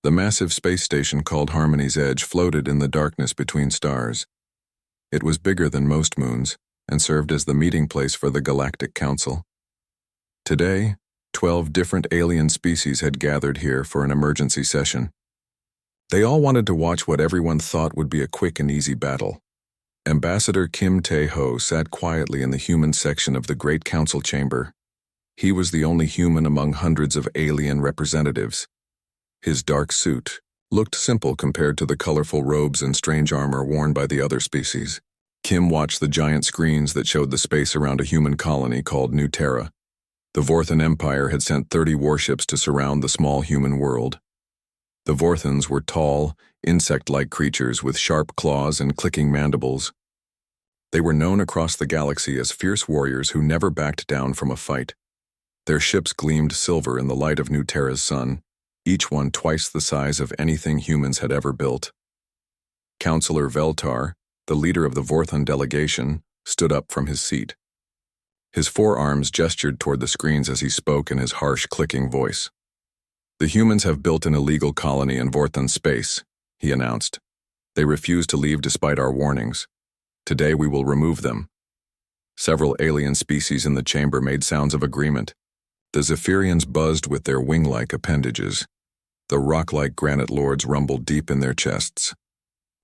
The massive space station called Harmony's Edge floated in the darkness between stars. It was bigger than most moons and served as the meeting place for the Galactic Council. Today, 12 different alien species had gathered here for an emergency session. They all wanted to watch what everyone thought would be a quick and easy battle. Ambassador Kim Tae-ho sat quietly in the human section of the Great Council chamber. He was the only human among hundreds of alien representatives. His dark suit looked simple compared to the colorful robes and strange armor worn by the other species. Kim watched the giant screens that showed the space around a human colony called New Terra. The Vorthan Empire had sent 30 warships to surround the small human world. The Vorthans were tall, insect-like creatures with sharp claws and clicking mandibles. They were known across the galaxy as fierce warriors who never backed down from a fight. Their ships gleamed silver in the light of New Terra's sun, each one twice the size of anything humans had ever built. Councillor Veltar, the leader of the Vorthan delegation, stood up from his seat. His forearms gestured toward the screens as he spoke in his harsh, clicking voice. "The humans have built an illegal colony in Vorthan space," he announced. "They refuse to leave despite our warnings. Today we will remove them." Several alien species in the chamber made sounds of agreement. The Zephyrians buzzed with their wing-like appendages. The rock-like granite lords rumbled deep in their chests.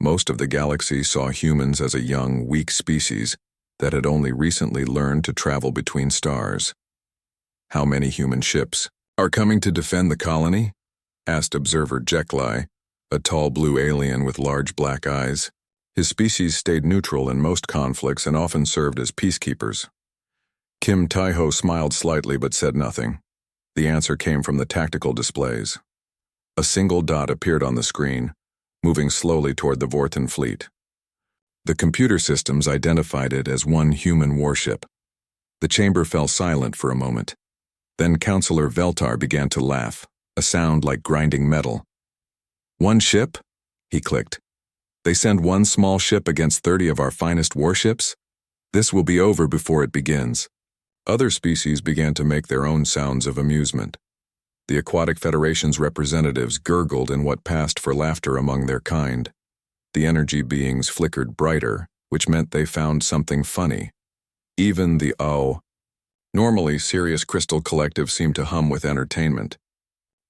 Most of the galaxy saw humans as a young, weak species that had only recently learned to travel between stars. "How many human ships are coming to defend the colony?" asked observer Jekyll, a tall blue alien with large black eyes. His species stayed neutral in most conflicts and often served as peacekeepers. Kim Tae-ho smiled slightly but said nothing. The answer came from the tactical displays. A single dot appeared on the screen, moving slowly toward the Vorthan fleet. The computer systems identified it as one human warship. The chamber fell silent for a moment. Then Councillor Veltar began to laugh, a sound like grinding metal. "One ship?" he clicked. "They send one small ship against 30 of our finest warships? This will be over before it begins." Other species began to make their own sounds of amusement. The Aquatic Federation's representatives gurgled in what passed for laughter among their kind. The energy beings flickered brighter, which meant they found something funny. Even the normally serious Crystal Collective seemed to hum with entertainment.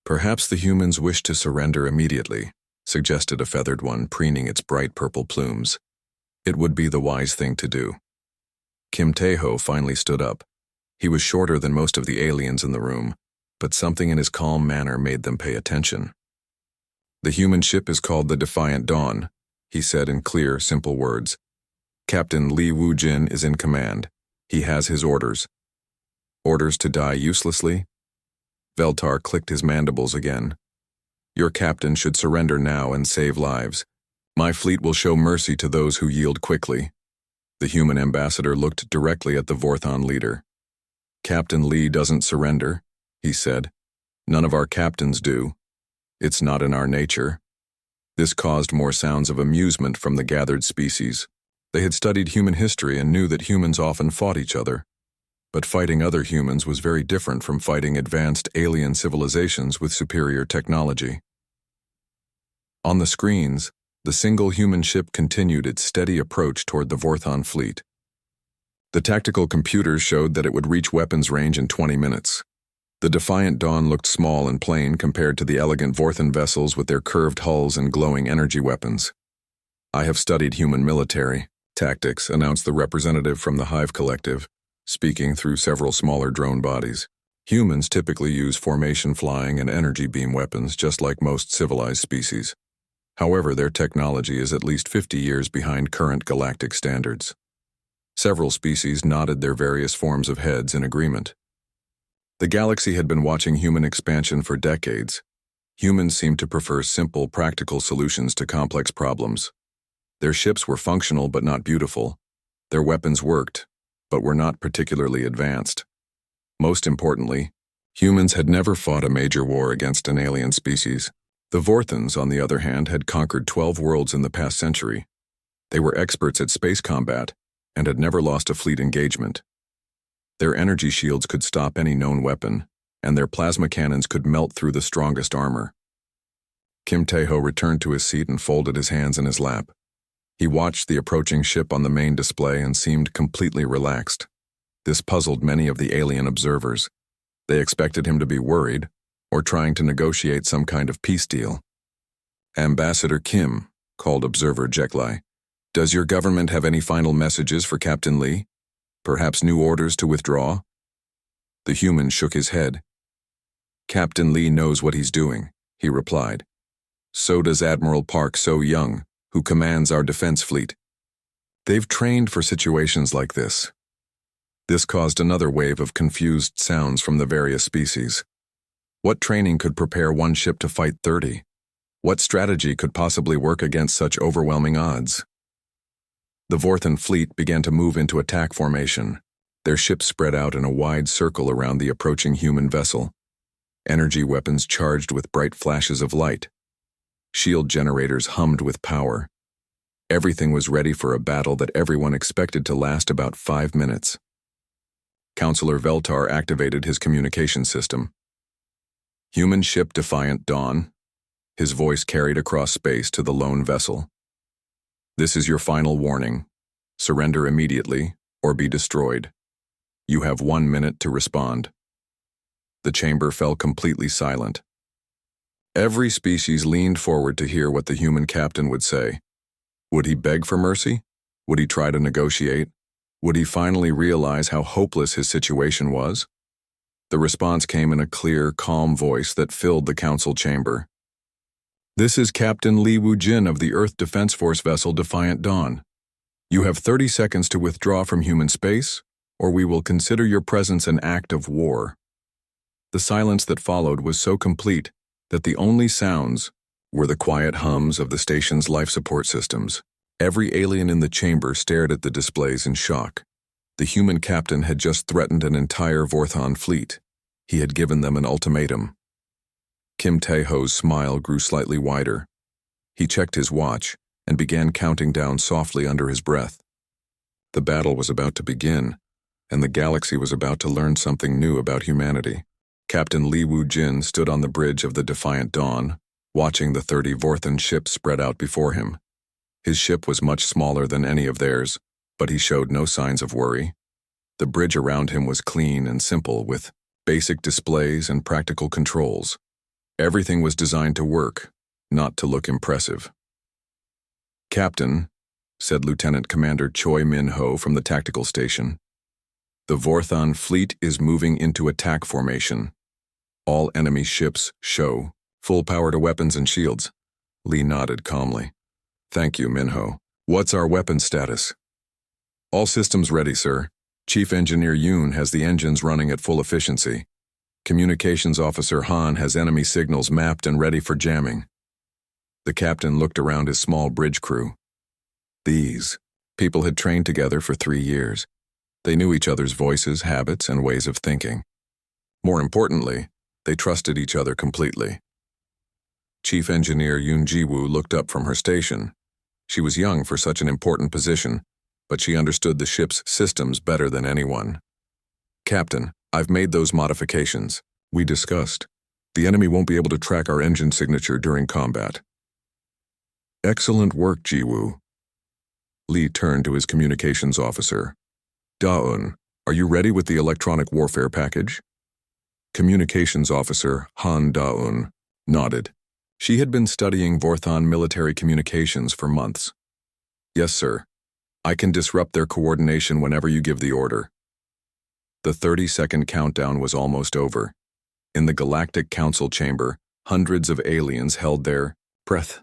"Perhaps the humans wish to surrender immediately," suggested a feathered one, preening its bright purple plumes. "It would be the wise thing to do." Kim Tae-ho finally stood up. He was shorter than most of the aliens in the room, but something in his calm manner made them pay attention. "The human ship is called the Defiant Dawn," he said in clear, simple words. "Captain Lee Woo-jin is in command. He has his orders." "Orders to die uselessly?" Veltar clicked his mandibles again. "Your captain should surrender now and save lives. My fleet will show mercy to those who yield quickly." The human ambassador looked directly at the Vorthan leader. "Captain Lee doesn't surrender," he said. "None of our captains do. It's not in our nature." This caused more sounds of amusement from the gathered species. They had studied human history and knew that humans often fought each other. But fighting other humans was very different from fighting advanced alien civilizations with superior technology. On the screens, the single human ship continued its steady approach toward the Vorthan fleet. The tactical computers showed that it would reach weapons range in 20 minutes. The Defiant Dawn looked small and plain compared to the elegant Vorthan vessels with their curved hulls and glowing energy weapons. "I have studied human military tactics," announced the representative from the Hive Collective, speaking through several smaller drone bodies. "Humans typically use formation flying and energy beam weapons just like most civilized species. However, their technology is at least 50 years behind current galactic standards." Several species nodded their various forms of heads in agreement. The galaxy had been watching human expansion for decades. Humans seemed to prefer simple, practical solutions to complex problems. Their ships were functional but not beautiful. Their weapons worked, but were not particularly advanced. Most importantly, humans had never fought a major war against an alien species. The Vorthans, on the other hand, had conquered 12 worlds in the past century. They were experts at space combat and had never lost a fleet engagement. Their energy shields could stop any known weapon, and their plasma cannons could melt through the strongest armor. Kim Tae-ho returned to his seat and folded his hands in his lap. He watched the approaching ship on the main display and seemed completely relaxed. This puzzled many of the alien observers. They expected him to be worried or trying to negotiate some kind of peace deal. "Ambassador Kim," called observer Jeklai, "does your government have any final messages for Captain Lee? Perhaps new orders to withdraw?" The human shook his head. "Captain Lee knows what he's doing," he replied. "So does Admiral Park So-young, who commands our defense fleet. They've trained for situations like this." This caused another wave of confused sounds from the various species. What training could prepare one ship to fight 30? What strategy could possibly work against such overwhelming odds? The Vorthan fleet began to move into attack formation. Their ships spread out in a wide circle around the approaching human vessel. Energy weapons charged with bright flashes of light. Shield generators hummed with power. Everything was ready for a battle that everyone expected to last about 5 minutes. Counselor Veltar activated his communication system. "Human ship Defiant Dawn." His voice carried across space to the lone vessel. "This is your final warning. Surrender immediately or be destroyed. You have 1 minute to respond." The chamber fell completely silent. Every species leaned forward to hear what the human captain would say. Would he beg for mercy? Would he try to negotiate? Would he finally realize how hopeless his situation was? The response came in a clear, calm voice that filled the council chamber. "This is Captain Lee Woo-jin of the Earth Defense Force vessel Defiant Dawn. You have 30 seconds to withdraw from human space, or we will consider your presence an act of war." The silence that followed was so complete that the only sounds were the quiet hums of the station's life support systems. Every alien in the chamber stared at the displays in shock. The human captain had just threatened an entire Vorthan fleet. He had given them an ultimatum. Kim Tae-ho's smile grew slightly wider. He checked his watch and began counting down softly under his breath. The battle was about to begin, and the galaxy was about to learn something new about humanity. Captain Lee Woo-jin stood on the bridge of the Defiant Dawn, watching the 30 Vorthan ships spread out before him. His ship was much smaller than any of theirs, but he showed no signs of worry. The bridge around him was clean and simple, with basic displays and practical controls. Everything was designed to work, not to look impressive. "Captain," said Lieutenant Commander Choi Min-ho from the tactical station, "the Vorthan fleet is moving into attack formation. All enemy ships show full power to weapons and shields." Lee nodded calmly. "Thank you, Min-ho. What's our weapons status?" "All systems ready, sir. Chief Engineer Yoon has the engines running at full efficiency. Communications Officer Han has enemy signals mapped and ready for jamming." The captain looked around his small bridge crew. These people had trained together for 3 years. They knew each other's voices, habits, and ways of thinking. More importantly, they trusted each other completely. Chief Engineer Yoon Ji-woo looked up from her station. She was young for such an important position, but she understood the ship's systems better than anyone. "Captain, I've made those modifications. We discussed. The enemy won't be able to track our engine signature during combat." "Excellent work, Ji-woo." Lee turned to his communications officer. "Da-eun, are you ready with the electronic warfare package?" Communications Officer Han Da-eun nodded. She had been studying Vorthan military communications for months. "Yes, sir. I can disrupt their coordination whenever you give the order." The 30-second countdown was almost over. In the Galactic Council chamber, hundreds of aliens held their breath.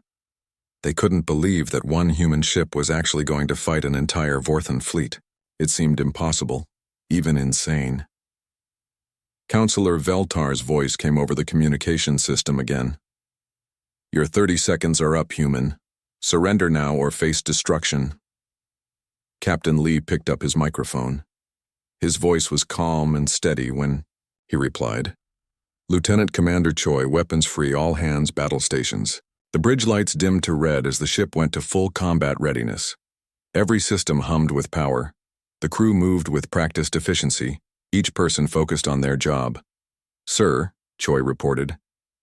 They couldn't believe that one human ship was actually going to fight an entire Vorthan fleet. It seemed impossible, even insane. Counselor Veltar's voice came over the communication system again. "Your 30 seconds are up, human. Surrender now or face destruction." Captain Lee picked up his microphone. His voice was calm and steady when he replied, "Lieutenant Commander Choi, weapons free, all hands, battle stations." The bridge lights dimmed to red as the ship went to full combat readiness. Every system hummed with power. The crew moved with practiced efficiency, each person focused on their job. "Sir," Choi reported,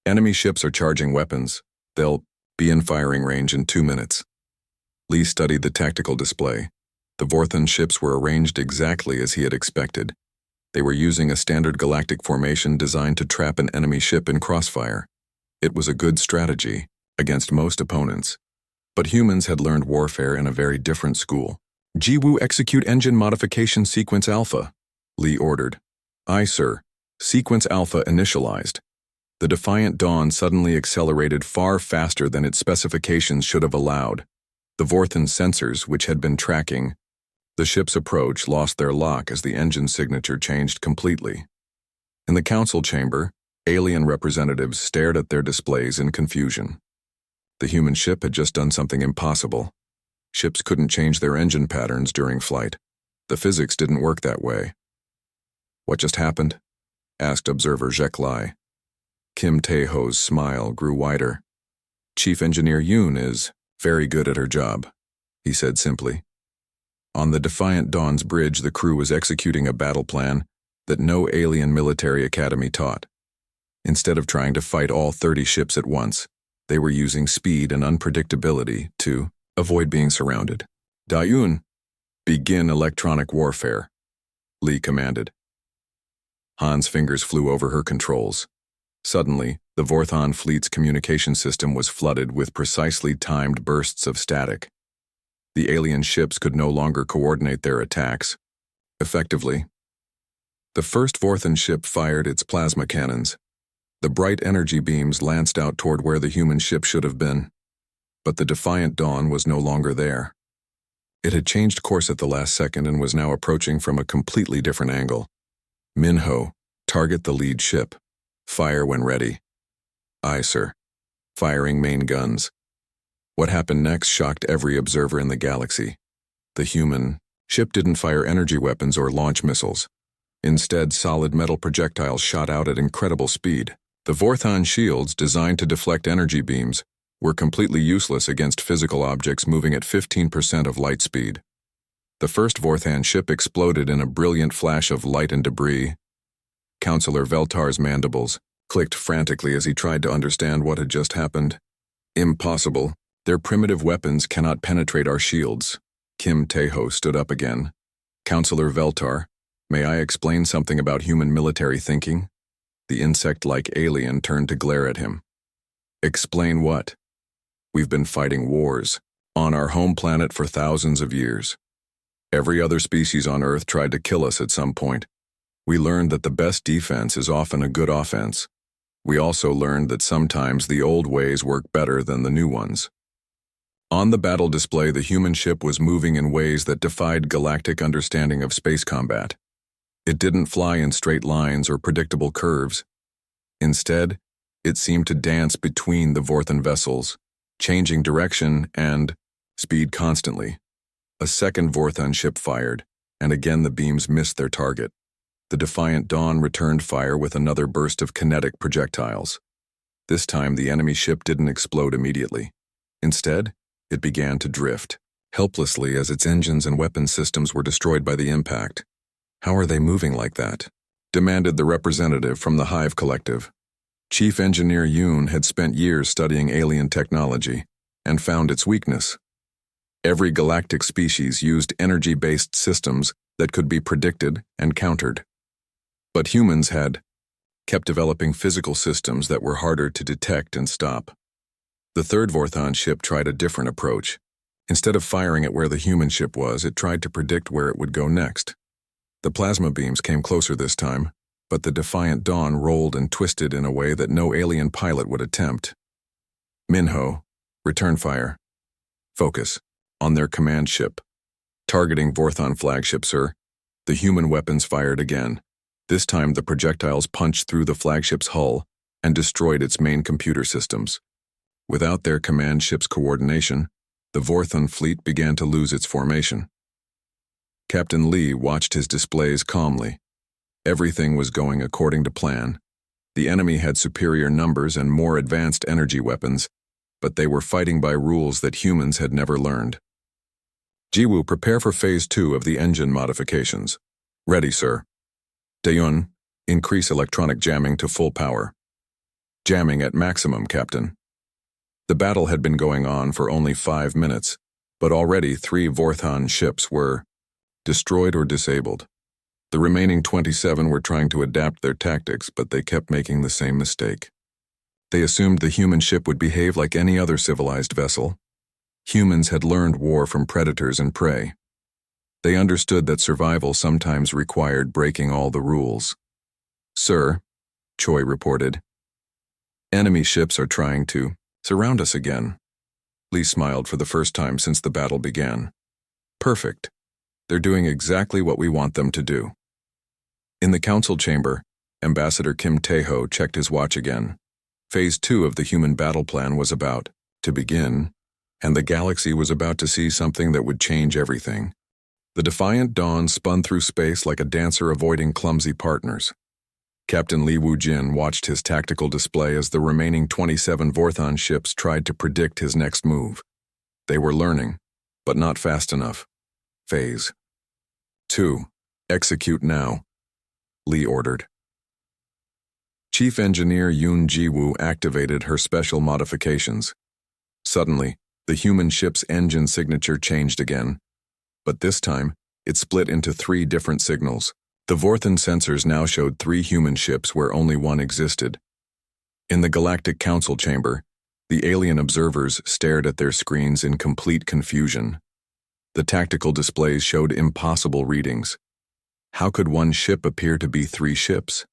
"enemy ships are charging weapons. They'll be in firing range in 2 minutes. Lee studied the tactical display. The Vorthon ships were arranged exactly as he had expected. They were using a standard galactic formation designed to trap an enemy ship in crossfire. It was a good strategy against most opponents. But humans had learned warfare in a very different school. Jiwoo, execute engine modification sequence alpha, Lee ordered. Aye, sir. Sequence alpha initialized. The Defiant Dawn suddenly accelerated far faster than its specifications should have allowed. The Vorthon sensors, which had been tracking the ship's approach, lost their lock as the engine signature changed completely. In the council chamber, alien representatives stared at their displays in confusion. The human ship had just done something impossible. Ships couldn't change their engine patterns during flight. The physics didn't work that way. What just happened? Asked observer Jack Lai. Kim Tae-ho's smile grew wider. Chief Engineer Yoon is very good at her job, he said simply. On the Defiant Dawn's bridge, the crew was executing a battle plan that no alien military academy taught. Instead of trying to fight all 30 ships at once, they were using speed and unpredictability to avoid being surrounded. Da-yoon, begin electronic warfare, Lee commanded. Han's fingers flew over her controls. Suddenly, the Vorthon fleet's communication system was flooded with precisely timed bursts of static. The alien ships could no longer coordinate their attacks effectively. The first Vorthon ship fired its plasma cannons. The bright energy beams lanced out toward where the human ship should have been. But the Defiant Dawn was no longer there. It had changed course at the last second and was now approaching from a completely different angle. Minho, target the lead ship. Fire when ready. Aye, sir. Firing main guns. What happened next shocked every observer in the galaxy. The human ship didn't fire energy weapons or launch missiles. Instead, solid metal projectiles shot out at incredible speed. The Vorthon shields, designed to deflect energy beams, were completely useless against physical objects moving at 15% of light speed. The first Vorthon ship exploded in a brilliant flash of light and debris. Counselor Veltar's mandibles clicked frantically as he tried to understand what had just happened. Impossible. Their primitive weapons cannot penetrate our shields. Kim Tae-ho stood up again. Counselor Veltar, may I explain something about human military thinking? The insect-like alien turned to glare at him. Explain what? We've been fighting wars on our home planet for thousands of years. Every other species on Earth tried to kill us at some point. We learned that the best defense is often a good offense. We also learned that sometimes the old ways work better than the new ones. On the battle display, the human ship was moving in ways that defied galactic understanding of space combat. It didn't fly in straight lines or predictable curves. Instead, it seemed to dance between the Vorthon vessels, changing direction and speed constantly. A second Vorthon ship fired, and again the beams missed their target. The Defiant Dawn returned fire with another burst of kinetic projectiles. This time, the enemy ship didn't explode immediately. Instead, it began to drift, helplessly as its engines and weapon systems were destroyed by the impact. How are they moving like that? Demanded the representative from the Hive Collective. Chief Engineer Yoon had spent years studying alien technology and found its weakness. Every galactic species used energy-based systems that could be predicted and countered. But humans had kept developing physical systems that were harder to detect and stop. The third Vorthon ship tried a different approach. Instead of firing at where the human ship was, it tried to predict where it would go next. The plasma beams came closer this time, but the Defiant Dawn rolled and twisted in a way that no alien pilot would attempt. Minho, return fire. Focus. On their command ship. Targeting Vorthon flagship, sir. The human weapons fired again. This time the projectiles punched through the flagship's hull and destroyed its main computer systems. Without their command ship's coordination, the Vorthon fleet began to lose its formation. Captain Lee watched his displays calmly. Everything was going according to plan. The enemy had superior numbers and more advanced energy weapons, but they were fighting by rules that humans had never learned. Jiwoo, prepare for Phase 2 of the engine modifications. Ready, sir. Daeun, increase electronic jamming to full power. Jamming at maximum, Captain. The battle had been going on for only 5 minutes, but already 3 Vorthon ships were destroyed or disabled. The remaining 27 were trying to adapt their tactics, but they kept making the same mistake. They assumed the human ship would behave like any other civilized vessel. Humans had learned war from predators and prey. They understood that survival sometimes required breaking all the rules. "Sir," Choi reported, "enemy ships are trying to surround us again." Lee smiled for the first time since the battle began. "Perfect. They're doing exactly what we want them to do." In the council chamber, Ambassador Kim Tae-ho checked his watch again. Phase 2 of the human battle plan was about to begin, and the galaxy was about to see something that would change everything. The defiant Dawn spun through space like a dancer avoiding clumsy partners. Captain Lee Woo-jin watched his tactical display as the remaining 27 Vorthon ships tried to predict his next move. They were learning, but not fast enough. Phase 2. Execute now, Lee ordered. Chief Engineer Yoon Ji-woo activated her special modifications. Suddenly, the human ship's engine signature changed again, but this time, it split into 3 different signals. The Vorthon sensors now showed 3 human ships where only one existed. In the Galactic Council chamber, the alien observers stared at their screens in complete confusion. The tactical displays showed impossible readings. How could one ship appear to be 3 ships?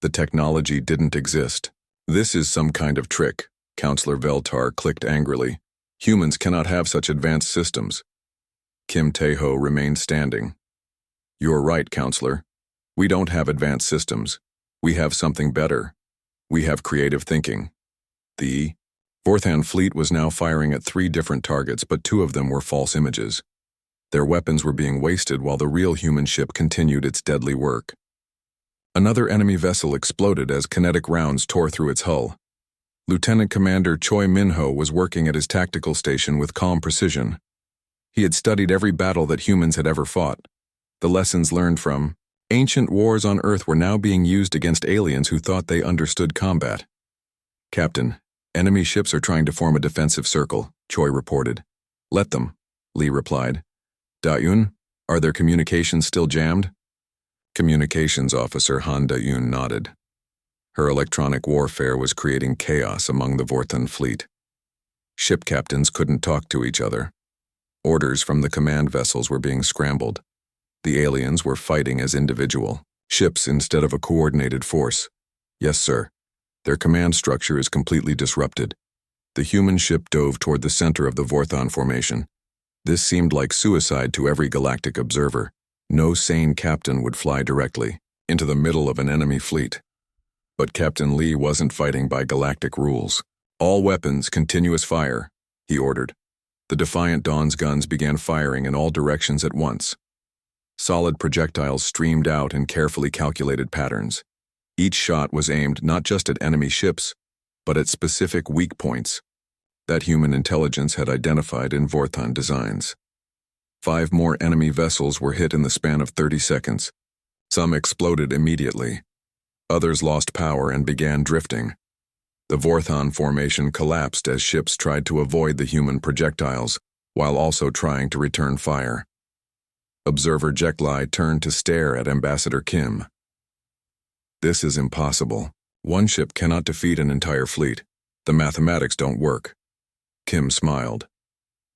The technology didn't exist. "This is some kind of trick," Counselor Veltar clicked angrily. "Humans cannot have such advanced systems." Kim Tae-ho remained standing. "You're right, Counselor. We don't have advanced systems. We have something better. We have creative thinking." The Vorthon fleet was now firing at 3 different targets, but 2 of them were false images. Their weapons were being wasted while the real human ship continued its deadly work. Another enemy vessel exploded as kinetic rounds tore through its hull. Lieutenant Commander Choi Min-ho was working at his tactical station with calm precision. He had studied every battle that humans had ever fought. The lessons learned from ancient wars on Earth were now being used against aliens who thought they understood combat. "Captain, enemy ships are trying to form a defensive circle," Choi reported. "Let them," Lee replied. "Da-yoon, are their communications still jammed?" Communications Officer Han Da-yoon nodded. Her electronic warfare was creating chaos among the Vorthon fleet. Ship captains couldn't talk to each other. Orders from the command vessels were being scrambled. The aliens were fighting as individual ships instead of a coordinated force. "Yes, sir. Their command structure is completely disrupted." The human ship dove toward the center of the Vorthon formation. This seemed like suicide to every galactic observer. No sane captain would fly directly into the middle of an enemy fleet. But Captain Lee wasn't fighting by galactic rules. "All weapons, continuous fire," he ordered. The defiant Dawn's guns began firing in all directions at once. Solid projectiles streamed out in carefully calculated patterns. Each shot was aimed not just at enemy ships, but at specific weak points that human intelligence had identified in Vorthon designs. 5 more enemy vessels were hit in the span of 30 seconds. Some exploded immediately. Others lost power and began drifting. The Vorthon formation collapsed as ships tried to avoid the human projectiles, while also trying to return fire. Observer Jeklai turned to stare at Ambassador Kim. "This is impossible. One ship cannot defeat an entire fleet. The mathematics don't work." Kim smiled.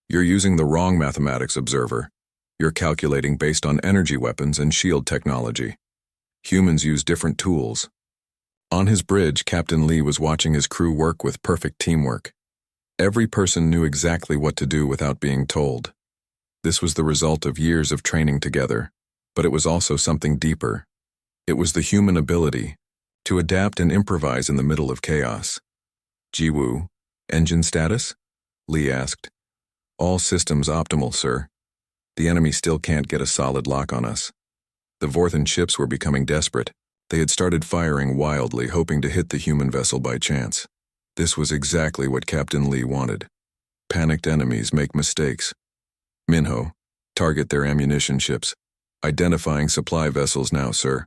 "You're using the wrong mathematics, Observer. You're calculating based on energy weapons and shield technology. Humans use different tools." On his bridge, Captain Lee was watching his crew work with perfect teamwork. Every person knew exactly what to do without being told. This was the result of years of training together, but it was also something deeper. It was the human ability to adapt and improvise in the middle of chaos. "Ji-woo, engine status?" Lee asked. "All systems optimal, sir. The enemy still can't get a solid lock on us." The Vorthon ships were becoming desperate. They had started firing wildly, hoping to hit the human vessel by chance. This was exactly what Captain Lee wanted. Panicked enemies make mistakes. "Minho, target their ammunition ships. Identifying supply vessels now, sir."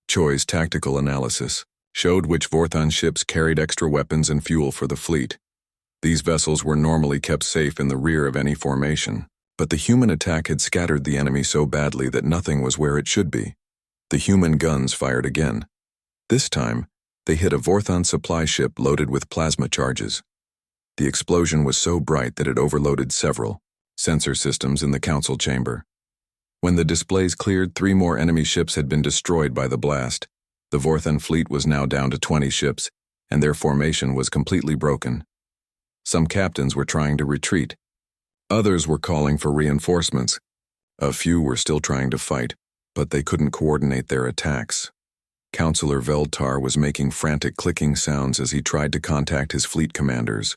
Choi's tactical analysis showed which Vorthon ships carried extra weapons and fuel for the fleet. These vessels were normally kept safe in the rear of any formation, but the human attack had scattered the enemy so badly that nothing was where it should be. The human guns fired again. This time, they hit a Vorthon supply ship loaded with plasma charges. The explosion was so bright that it overloaded several sensor systems in the council chamber. When the displays cleared, 3 more enemy ships had been destroyed by the blast. The Vorthon fleet was now down to 20 ships, and their formation was completely broken. Some captains were trying to retreat. Others were calling for reinforcements. A few were still trying to fight, but they couldn't coordinate their attacks. Counselor Veldtar was making frantic clicking sounds as he tried to contact his fleet commanders.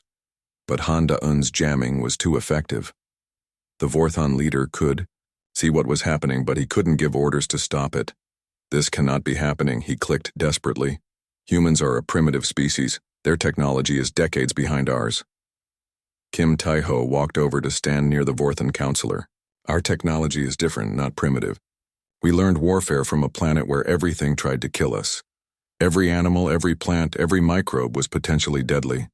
But Honda Un's jamming was too effective. The Vorthon leader could see what was happening, but he couldn't give orders to stop it. This cannot be happening, he clicked desperately. Humans are a primitive species. Their technology is decades behind ours. Kim Taiho walked over to stand near the Vorthon counselor. Our technology is different, not primitive. We learned warfare from a planet where everything tried to kill us. Every animal, every plant, every microbe was potentially deadly.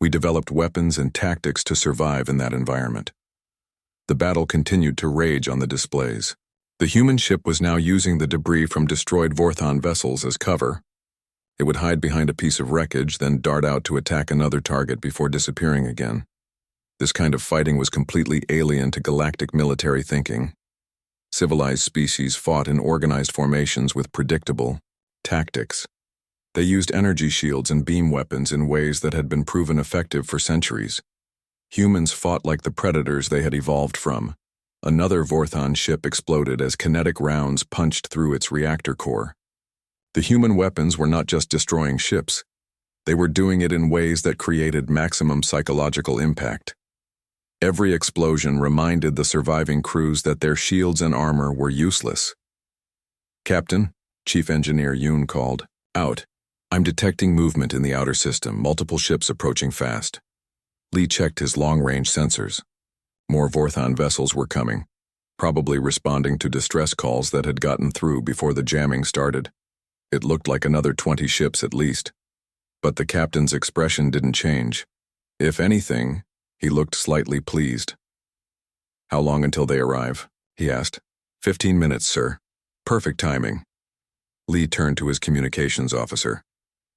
We developed weapons and tactics to survive in that environment. The battle continued to rage on the displays. The human ship was now using the debris from destroyed Vorthon vessels as cover. It would hide behind a piece of wreckage, then dart out to attack another target before disappearing again. This kind of fighting was completely alien to galactic military thinking. Civilized species fought in organized formations with predictable tactics. They used energy shields and beam weapons in ways that had been proven effective for centuries. Humans fought like the predators they had evolved from. Another Vorthon ship exploded as kinetic rounds punched through its reactor core. The human weapons were not just destroying ships. They were doing it in ways that created maximum psychological impact. Every explosion reminded the surviving crews that their shields and armor were useless. "Captain," Chief Engineer Yoon called. "Out. I'm detecting movement in the outer system, multiple ships approaching fast." Lee checked his long-range sensors. More Vorthon vessels were coming, probably responding to distress calls that had gotten through before the jamming started. It looked like another 20 ships at least. But the captain's expression didn't change. If anything, he looked slightly pleased. "How long until they arrive?" he asked. 15 minutes, sir. Perfect timing." Lee turned to his communications officer.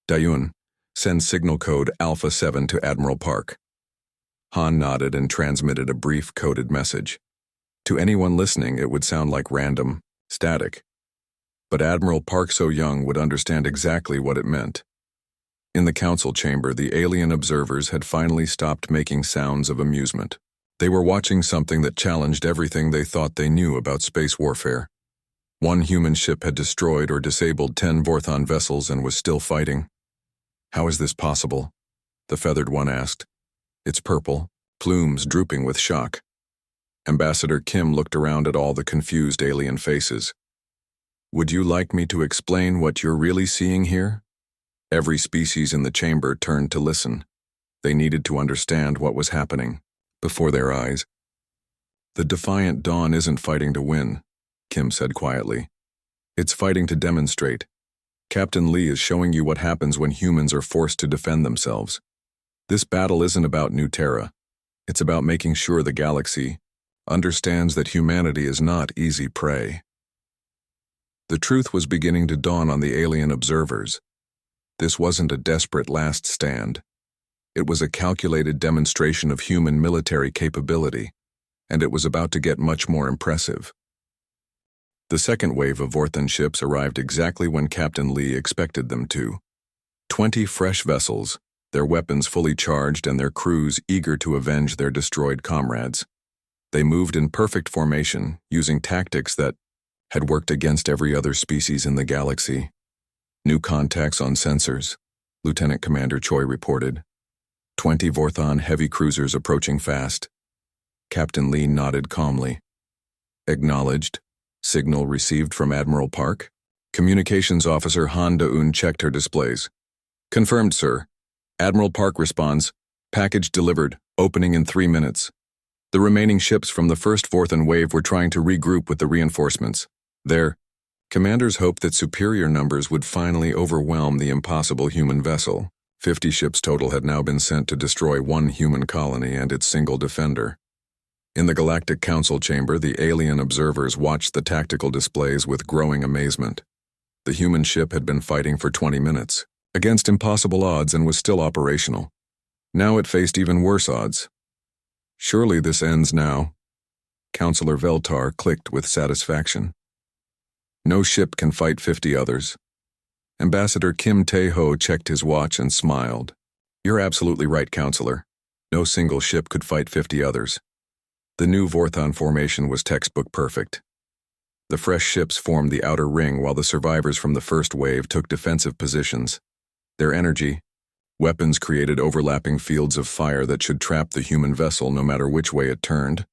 "Dayun, send signal code Alpha 7 to Admiral Park." Han nodded and transmitted a brief coded message. To anyone listening, it would sound like random, static. But Admiral Park So-young would understand exactly what it meant. In the council chamber, the alien observers had finally stopped making sounds of amusement. They were watching something that challenged everything they thought they knew about space warfare. One human ship had destroyed or disabled 10 Vorthon vessels and was still fighting. "How is this possible?" the feathered one asked. "It's purple, plumes drooping with shock." Ambassador Kim looked around at all the confused alien faces. "Would you like me to explain what you're really seeing here?" Every species in the chamber turned to listen. They needed to understand what was happening before their eyes. "The Defiant Dawn isn't fighting to win," Kim said quietly. "It's fighting to demonstrate. Captain Lee is showing you what happens when humans are forced to defend themselves. This battle isn't about New Terra. It's about making sure the galaxy understands that humanity is not easy prey." The truth was beginning to dawn on the alien observers. This wasn't a desperate last stand. It was a calculated demonstration of human military capability, and it was about to get much more impressive. The second wave of Vorthon ships arrived exactly when Captain Lee expected them to. 20 fresh vessels, their weapons fully charged and their crews eager to avenge their destroyed comrades. They moved in perfect formation, using tactics that had worked against every other species in the galaxy. "New contacts on sensors," Lieutenant Commander Choi reported. 20 Vorthon heavy cruisers approaching fast. Captain Lee nodded calmly. "Acknowledged. Signal received from Admiral Park." Communications Officer Han Da-un checked her displays. "Confirmed, sir. Admiral Park responds, package delivered, opening in 3 minutes." The remaining ships from the first Vorthon wave were trying to regroup with the reinforcements. Their commanders hoped that superior numbers would finally overwhelm the impossible human vessel. 50 ships total had now been sent to destroy one human colony and its single defender. In the Galactic Council chamber, the alien observers watched the tactical displays with growing amazement. The human ship had been fighting for 20 minutes, against impossible odds, and was still operational. Now it faced even worse odds. Surely this ends now. Counselor Veltar clicked with satisfaction. No ship can fight 50 others. Ambassador Kim Tae-ho checked his watch and smiled. You're absolutely right, Counselor. No single ship could fight 50 others. The new Vorthon formation was textbook perfect. The fresh ships formed the outer ring while the survivors from the first wave took defensive positions. Their energy, weapons created overlapping fields of fire that should trap the human vessel no matter which way it turned.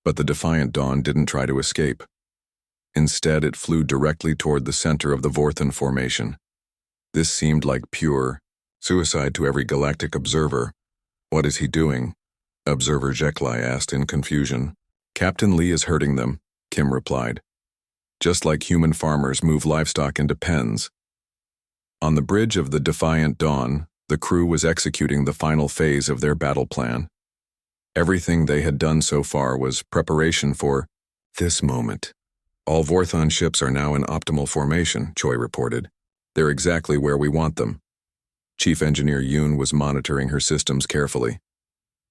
But the Defiant Dawn didn't try to escape. Instead, it flew directly toward the center of the Vorthon formation. This seemed like pure suicide to every galactic observer. What is he doing? Observer Jekyll asked in confusion. Captain Lee is hurting them, Kim replied. Just like human farmers move livestock into pens. On the bridge of the Defiant Dawn, the crew was executing the final phase of their battle plan. Everything they had done so far was preparation for this moment. All Vorthon ships are now in optimal formation, Choi reported. They're exactly where we want them. Chief Engineer Yoon was monitoring her systems carefully.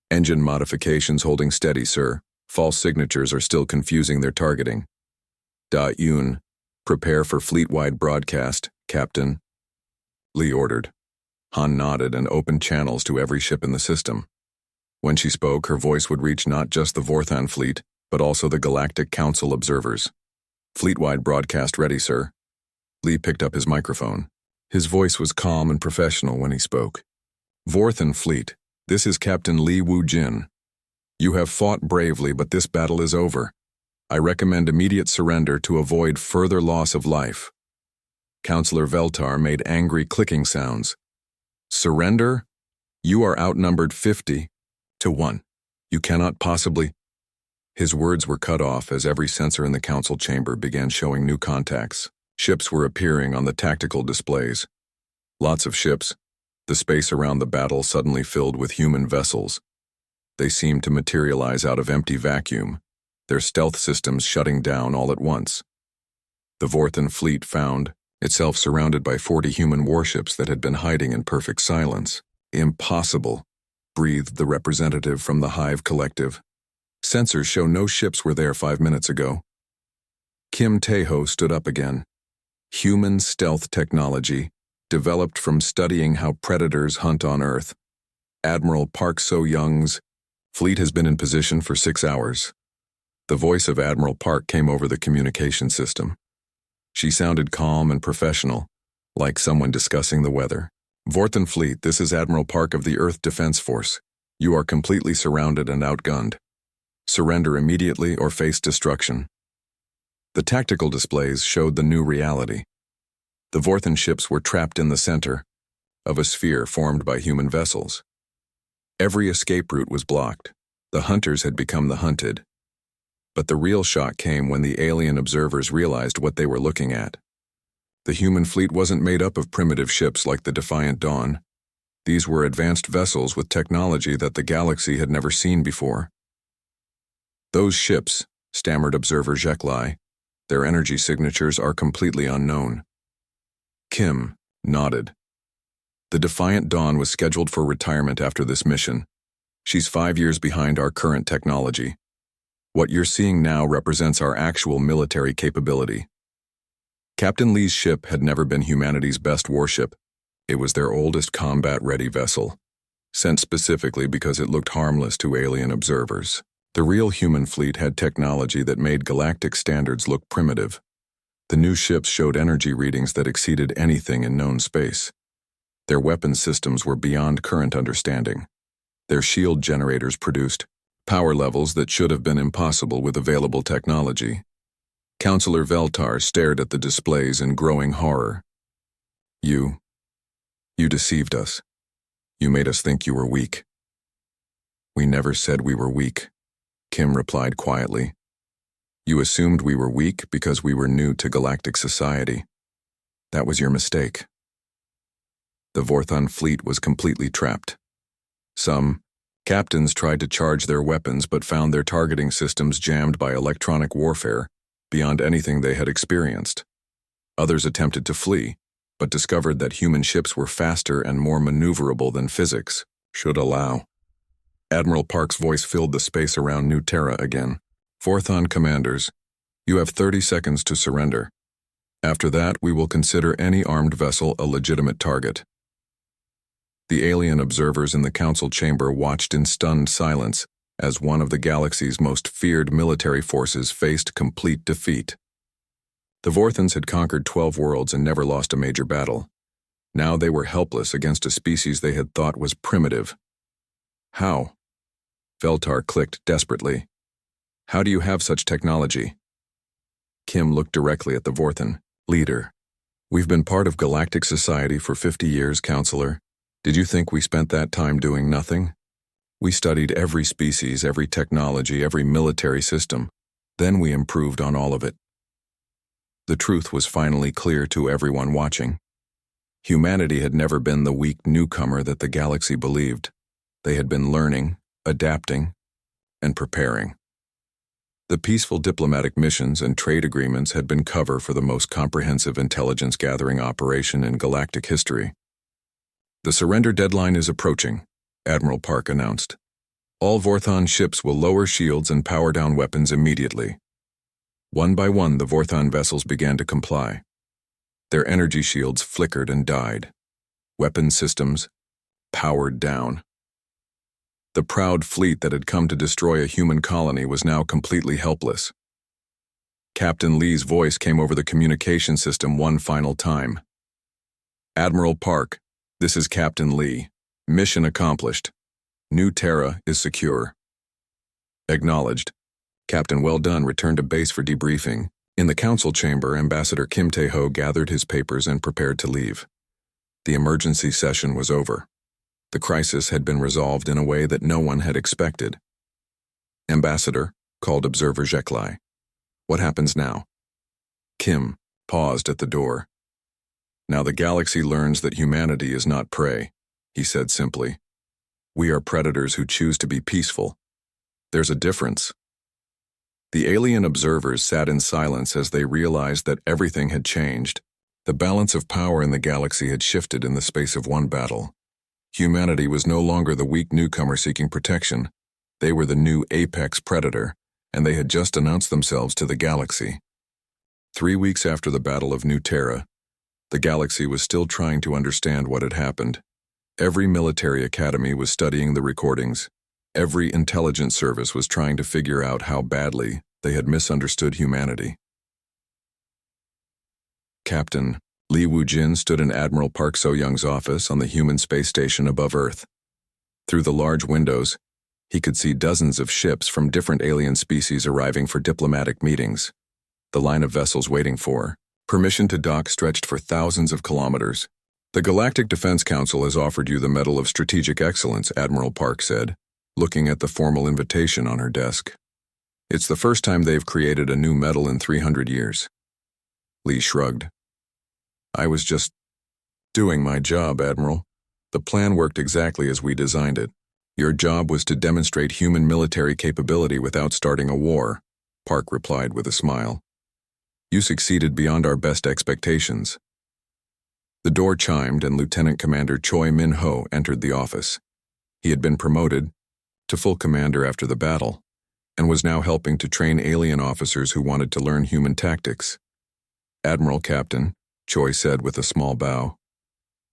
Engine modifications holding steady, sir. False signatures are still confusing their targeting. Yoon, prepare for fleet-wide broadcast, Captain. Lee ordered. Han nodded and opened channels to every ship in the system. When she spoke, her voice would reach not just the Vorthon fleet, but also the Galactic Council observers. Fleet-wide broadcast ready, sir. Lee picked up his microphone. His voice was calm and professional when he spoke. Vorthon fleet, this is Captain Lee Woo-jin. You have fought bravely, but this battle is over. I recommend immediate surrender to avoid further loss of life. Counselor Veltar made angry clicking sounds. Surrender? You are outnumbered 50 to 1. You cannot possibly... His words were cut off as every sensor in the council chamber began showing new contacts. Ships were appearing on the tactical displays. Lots of ships. The space around the battle suddenly filled with human vessels. They seemed to materialize out of empty vacuum, their stealth systems shutting down all at once. The Vorthon fleet found itself surrounded by 40 human warships that had been hiding in perfect silence. Impossible, breathed the representative from the Hive Collective. Sensors show no ships were there 5 minutes ago. Kim Tae-ho stood up again. Human stealth technology, developed from studying how predators hunt on Earth. Admiral Park So-young's fleet has been in position for 6 hours. The voice of Admiral Park came over the communication system. She sounded calm and professional, like someone discussing the weather. Vorthon fleet, this is Admiral Park of the Earth Defense Force. You are completely surrounded and outgunned. Surrender immediately or face destruction. The tactical displays showed the new reality. The Vorthon ships were trapped in the center of a sphere formed by human vessels. Every escape route was blocked. The hunters had become the hunted. But the real shock came when the alien observers realized what they were looking at. The human fleet wasn't made up of primitive ships like the Defiant Dawn. These were advanced vessels with technology that the galaxy had never seen before. Those ships, stammered observer Jekyll, their energy signatures are completely unknown. Kim nodded. The Defiant Dawn was scheduled for retirement after this mission. She's 5 years behind our current technology. What you're seeing now represents our actual military capability. Captain Lee's ship had never been humanity's best warship. It was their oldest combat-ready vessel, sent specifically because it looked harmless to alien observers. The real human fleet had technology that made galactic standards look primitive. The new ships showed energy readings that exceeded anything in known space. Their weapons systems were beyond current understanding. Their shield generators produced power levels that should have been impossible with available technology. Counselor Veltar stared at the displays in growing horror. You deceived us. You made us think you were weak. We never said we were weak, Kim replied quietly. You assumed we were weak because we were new to galactic society. That was your mistake. The Vorthon fleet was completely trapped. Some captains tried to charge their weapons but found their targeting systems jammed by electronic warfare beyond anything they had experienced. Others attempted to flee, but discovered that human ships were faster and more maneuverable than physics should allow. Admiral Park's voice filled the space around New Terra again. Vorthon commanders, you have 30 seconds to surrender. After that, we will consider any armed vessel a legitimate target. The alien observers in the council chamber watched in stunned silence as one of the galaxy's most feared military forces faced complete defeat. The Vorthons had conquered 12 worlds and never lost a major battle. Now they were helpless against a species they had thought was primitive. How? Veltar clicked desperately. How do you have such technology? Kim looked directly at the Vorthon. Leader, we've been part of galactic society for 50 years, Counselor. Did you think we spent that time doing nothing? We studied every species, every technology, every military system. Then we improved on all of it. The truth was finally clear to everyone watching. Humanity had never been the weak newcomer that the galaxy believed. They had been learning, adapting, and preparing. The peaceful diplomatic missions and trade agreements had been cover for the most comprehensive intelligence-gathering operation in galactic history. The surrender deadline is approaching, Admiral Park announced. All Vorthon ships will lower shields and power down weapons immediately. One by one, the Vorthon vessels began to comply. Their energy shields flickered and died. Weapon systems powered down. The proud fleet that had come to destroy a human colony was now completely helpless. Captain Lee's voice came over the communication system one final time. Admiral Park, this is Captain Lee. Mission accomplished. New Terra is secure. Acknowledged. Captain Well Done returned to base for debriefing. In the council chamber, Ambassador Kim Tae-ho gathered his papers and prepared to leave. The emergency session was over. The crisis had been resolved in a way that no one had expected. Ambassador, called Observer Jeklai. What happens now? Kim paused at the door. Now the galaxy learns that humanity is not prey, he said simply. We are predators who choose to be peaceful. There's a difference. The alien observers sat in silence as they realized that everything had changed. The balance of power in the galaxy had shifted in the space of one battle. Humanity was no longer the weak newcomer seeking protection. They were the new apex predator, and they had just announced themselves to the galaxy. 3 weeks after the Battle of New Terra, the galaxy was still trying to understand what had happened. Every military academy was studying the recordings. Every intelligence service was trying to figure out how badly they had misunderstood humanity. Captain Lee Woo-jin stood in Admiral Park So-young's office on the human space station above Earth. Through the large windows, he could see dozens of ships from different alien species arriving for diplomatic meetings. The line of vessels waiting for permission to dock stretched for thousands of kilometers. The Galactic Defense Council has offered you the Medal of Strategic Excellence, Admiral Park said, looking at the formal invitation on her desk. It's the first time they've created a new medal in 300 years. Lee shrugged. I was just doing my job, Admiral. The plan worked exactly as we designed it. Your job was to demonstrate human military capability without starting a war, Park replied with a smile. You succeeded beyond our best expectations. The door chimed and Lieutenant Commander Choi Min-ho entered the office. He had been promoted to full commander after the battle, and was now helping to train alien officers who wanted to learn human tactics. Admiral Captain, Choi said with a small bow.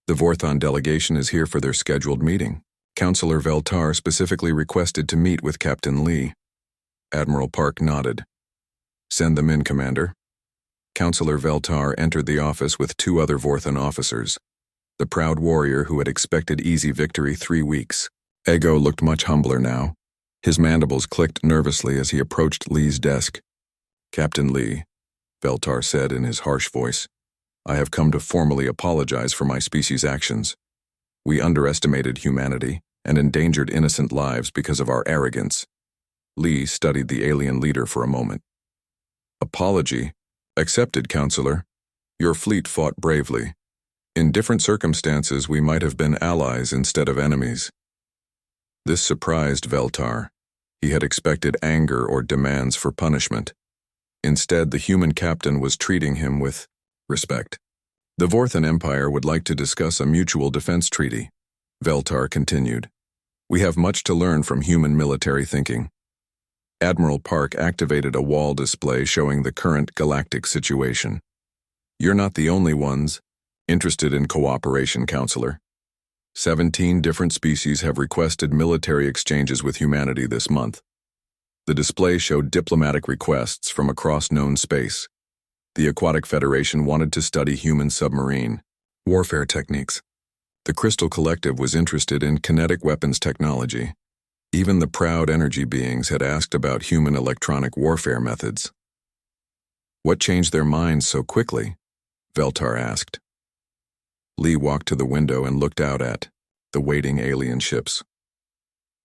The Vorthon delegation is here for their scheduled meeting. Counselor Veltar specifically requested to meet with Captain Lee. Admiral Park nodded. Send them in, Commander. Counselor Veltar entered the office with 2 other Vorthon officers. The proud warrior who had expected easy victory 3 weeks. Ego looked much humbler now. His mandibles clicked nervously as he approached Lee's desk. Captain Lee, Veltar said in his harsh voice, I have come to formally apologize for my species' actions. We underestimated humanity and endangered innocent lives because of our arrogance. Lee studied the alien leader for a moment. Apology? Accepted, Counselor. Your fleet fought bravely. In different circumstances, we might have been allies instead of enemies. This surprised Veltar. He had expected anger or demands for punishment. Instead, the human captain was treating him with respect. The Vorthan Empire would like to discuss a mutual defense treaty, Veltar continued. We have much to learn from human military thinking. Admiral Park activated a wall display showing the current galactic situation. You're not the only ones interested in cooperation, Counselor. 17 different species have requested military exchanges with humanity this month. The display showed diplomatic requests from across known space. The Aquatic Federation wanted to study human submarine warfare techniques. The Crystal Collective was interested in kinetic weapons technology. Even the proud energy beings had asked about human electronic warfare methods. What changed their minds so quickly? Veltar asked. Lee walked to the window and looked out at the waiting alien ships.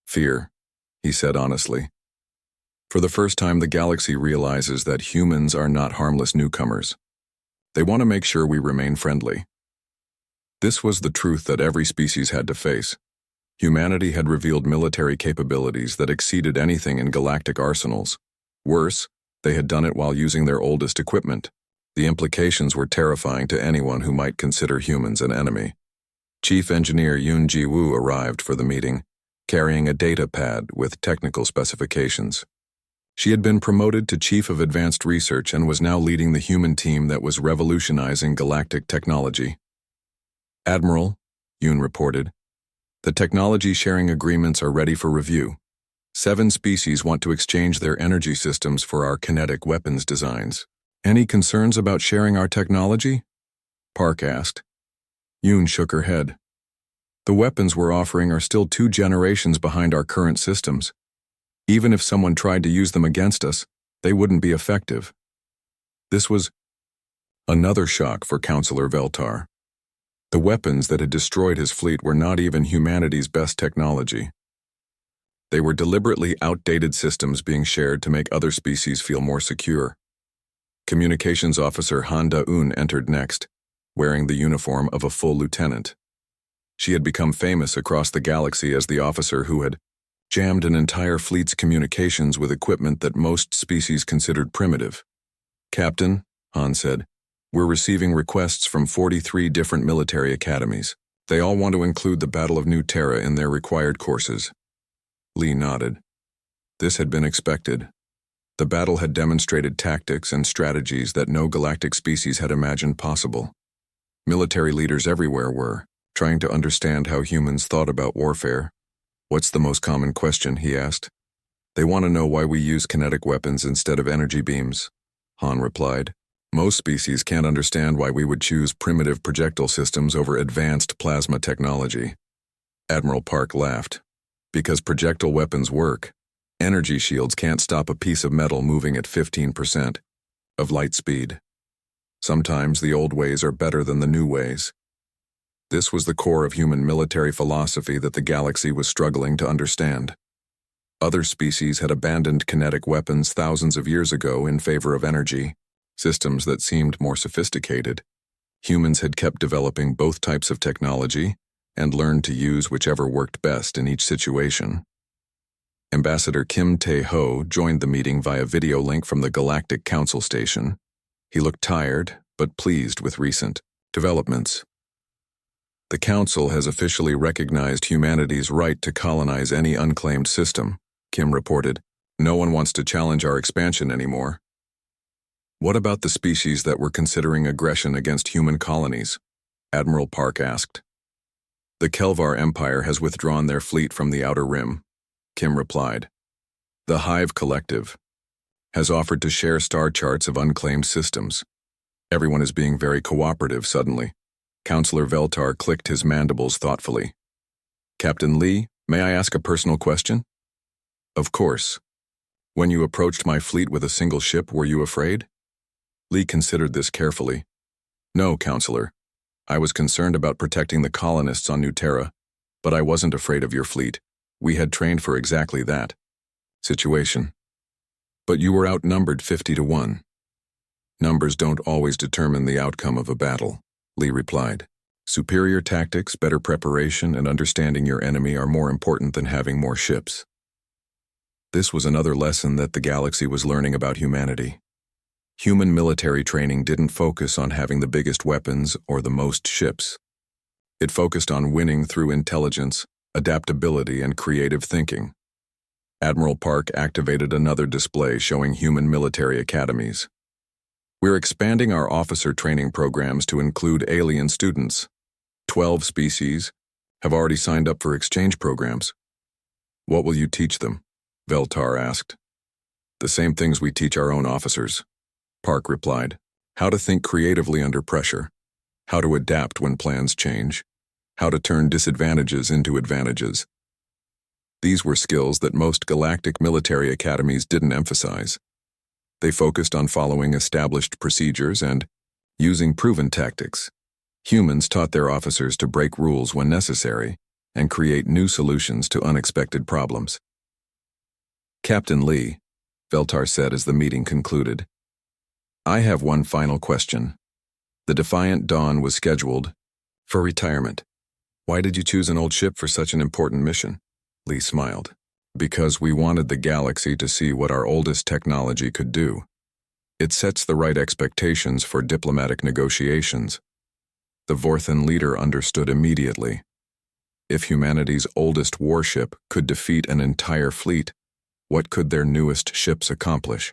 Fear, he said honestly. For the first time, the galaxy realizes that humans are not harmless newcomers. They want to make sure we remain friendly. This was the truth that every species had to face. Humanity had revealed military capabilities that exceeded anything in galactic arsenals. Worse, they had done it while using their oldest equipment. The implications were terrifying to anyone who might consider humans an enemy. Chief Engineer Yoon Ji-woo arrived for the meeting, carrying a data pad with technical specifications. She had been promoted to Chief of Advanced Research and was now leading the human team that was revolutionizing galactic technology. Admiral, Yoon reported, the technology sharing agreements are ready for review. 7 species want to exchange their energy systems for our kinetic weapons designs. Any concerns about sharing our technology? Park asked. Yoon shook her head. The weapons we're offering are still 2 generations behind our current systems. Even if someone tried to use them against us, they wouldn't be effective. This was another shock for Counselor Veltar. The weapons that had destroyed his fleet were not even humanity's best technology. They were deliberately outdated systems being shared to make other species feel more secure. Communications Officer Han Da-eun entered next, wearing the uniform of a full lieutenant. She had become famous across the galaxy as the officer who had jammed an entire fleet's communications with equipment that most species considered primitive. Captain, Han said, we're receiving requests from 43 different military academies. They all want to include the Battle of New Terra in their required courses. Lee nodded. This had been expected. The battle had demonstrated tactics and strategies that no galactic species had imagined possible. Military leaders everywhere were trying to understand how humans thought about warfare. What's the most common question, he asked. They want to know why we use kinetic weapons instead of energy beams, Han replied. Most species can't understand why we would choose primitive projectile systems over advanced plasma technology. Admiral Park laughed. Because projectile weapons work. Energy shields can't stop a piece of metal moving at 15% of light speed. Sometimes the old ways are better than the new ways. This was the core of human military philosophy that the galaxy was struggling to understand. Other species had abandoned kinetic weapons thousands of years ago in favor of energy, systems that seemed more sophisticated. Humans had kept developing both types of technology and learned to use whichever worked best in each situation. Ambassador Kim Tae-ho joined the meeting via video link from the Galactic Council station. He looked tired, but pleased with recent developments. The Council has officially recognized humanity's right to colonize any unclaimed system, Kim reported. No one wants to challenge our expansion anymore. What about the species that were considering aggression against human colonies? Admiral Park asked. The Kelvar Empire has withdrawn their fleet from the Outer Rim, Kim replied. The Hive Collective has offered to share star charts of unclaimed systems. Everyone is being very cooperative suddenly. Counselor Veltar clicked his mandibles thoughtfully. Captain Lee, may I ask a personal question? Of course. When you approached my fleet with a single ship, were you afraid? Lee considered this carefully. No, Counselor. I was concerned about protecting the colonists on New Terra, but I wasn't afraid of your fleet. We had trained for exactly that situation. But you were outnumbered 50-1. Numbers don't always determine the outcome of a battle, Lee replied. Superior tactics, better preparation, and understanding your enemy are more important than having more ships. This was another lesson that the galaxy was learning about humanity. Human military training didn't focus on having the biggest weapons or the most ships. It focused on winning through intelligence, adaptability, and creative thinking. Admiral Park activated another display showing human military academies. We're expanding our officer training programs to include alien students. 12 species have already signed up for exchange programs. What will you teach them? Veltar asked. The same things we teach our own officers, Park replied. How to think creatively under pressure, how to adapt when plans change, how to turn disadvantages into advantages. These were skills that most galactic military academies didn't emphasize. They focused on following established procedures and using proven tactics. Humans taught their officers to break rules when necessary and create new solutions to unexpected problems. Captain Lee, Veltar said as the meeting concluded, I have one final question. The Defiant Dawn was scheduled for retirement. Why did you choose an old ship for such an important mission? Lee smiled. Because we wanted the galaxy to see what our oldest technology could do. It sets the right expectations for diplomatic negotiations. The Vorthan leader understood immediately. If humanity's oldest warship could defeat an entire fleet, what could their newest ships accomplish?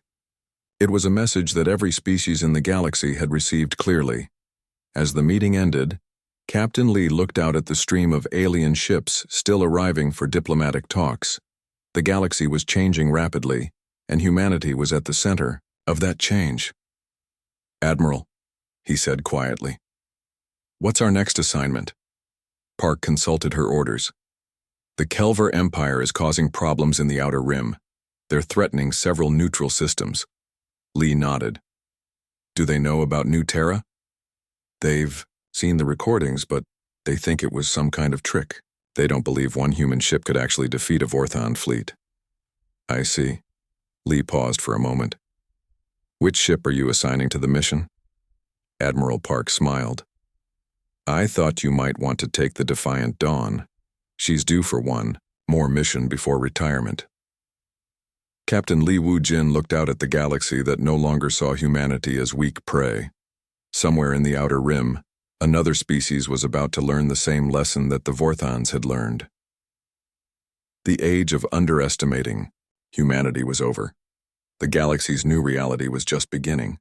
It was a message that every species in the galaxy had received clearly. As the meeting ended, Captain Lee looked out at the stream of alien ships still arriving for diplomatic talks. The galaxy was changing rapidly, and humanity was at the center of that change. Admiral, he said quietly. What's our next assignment? Park consulted her orders. The Kelvar Empire is causing problems in the Outer Rim. They're threatening several neutral systems. Lee nodded. Do they know about New Terra? They've seen the recordings, but they think it was some kind of trick. They don't believe one human ship could actually defeat a Vorthan fleet. I see. Lee paused for a moment. Which ship are you assigning to the mission? Admiral Park smiled. I thought you might want to take the Defiant Dawn. She's due for one more mission before retirement. Captain Li Wu-jin looked out at the galaxy that no longer saw humanity as weak prey. Somewhere in the Outer Rim, another species was about to learn the same lesson that the Vorthans had learned. The age of underestimating humanity was over. The galaxy's new reality was just beginning.